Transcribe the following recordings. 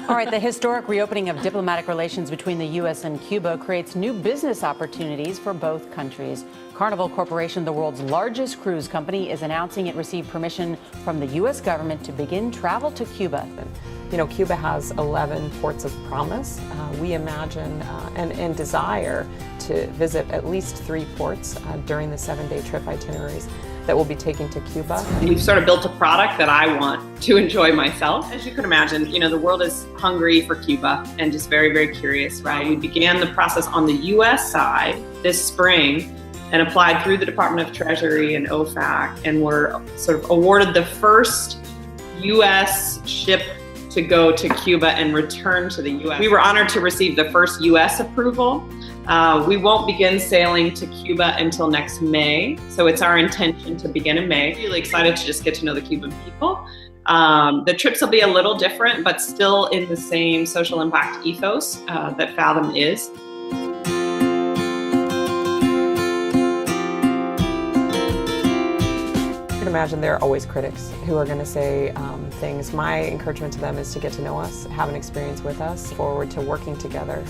All right, the historic reopening of diplomatic relations between the U.S. and Cuba creates new business opportunities for both countries. Carnival Corporation, the world's largest cruise company, is announcing it received permission from the U.S. government to begin travel to Cuba. You know, Cuba has 11 ports of promise. We imagine and desire to visit at least 3 ports during the 7-day trip itineraries that we'll be taking to Cuba. We've sort of built a product that I want to enjoy myself. As you can imagine, you know, the world is hungry for Cuba and just very, very curious, right? We began the process on the US side this spring and applied through the Department of Treasury and OFAC, and were sort of awarded the first US ship to go to Cuba and return to the US. We were honored to receive the first US approval. We won't begin sailing to Cuba until next May, so it's our intention to begin in May. Really excited to just get to know the Cuban people. The trips will be a little different, but still in the same social impact ethos that Fathom is. You can imagine there are always critics who are going to say things. My encouragement to them is to get to know us, have an experience with us, forward to working together.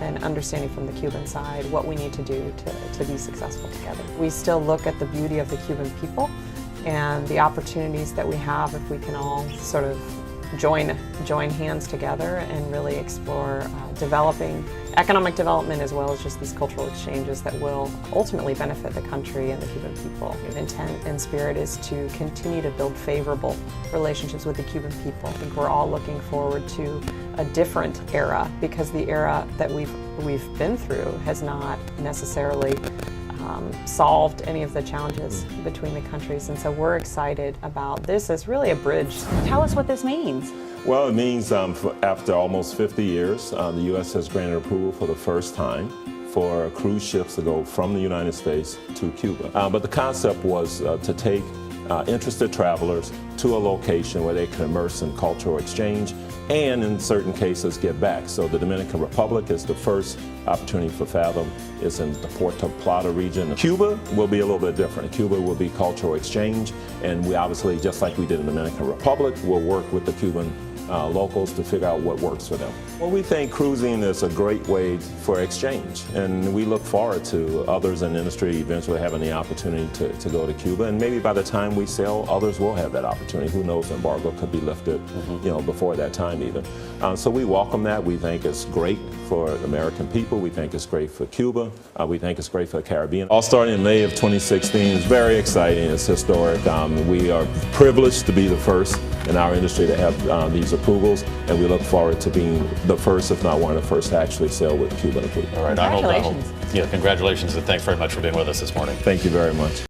And understanding from the Cuban side what we need to do to be successful together. We still look at the beauty of the Cuban people and the opportunities that we have if we can all sort of join hands together and really explore developing economic development as well as just these cultural exchanges that will ultimately benefit the country and the Cuban people. The intent and spirit is to continue to build favorable relationships with the Cuban people. I think we're all looking forward to a different era, because the era that we've been through has not necessarily solved any of the challenges between the countries, and so we're excited about this as really a bridge. Tell us what this means. Well, it means after almost 50 years, the U.S. has granted approval for the first time for cruise ships to go from the United States to Cuba. But the concept was to take interested travelers to a location where they can immerse in cultural exchange and in certain cases get back. So the Dominican Republic is the first opportunity for Fathom. It's in the Puerto Plata region. Cuba will be a little bit different. Cuba will be cultural exchange, and we obviously, just like we did in the Dominican Republic, will work with the Cuban locals to figure out what works for them. Well, we think cruising is a great way for exchange, and we look forward to others in the industry eventually having the opportunity to go to Cuba, and maybe by the time we sail, others will have that opportunity. Who knows, embargo could be lifted, you know, before that time even. So we welcome that. We think it's great for the American people. We think it's great for Cuba. We think it's great for the Caribbean. All starting in May of 2016. It's very exciting. It's historic. We are privileged to be the first in our industry to have these approvals, and we look forward to being the first, if not one of the first, to actually sail with Cuban approval. All right, Congratulations. yeah, congratulations, and thanks very much for being with us this morning. Thank you very much.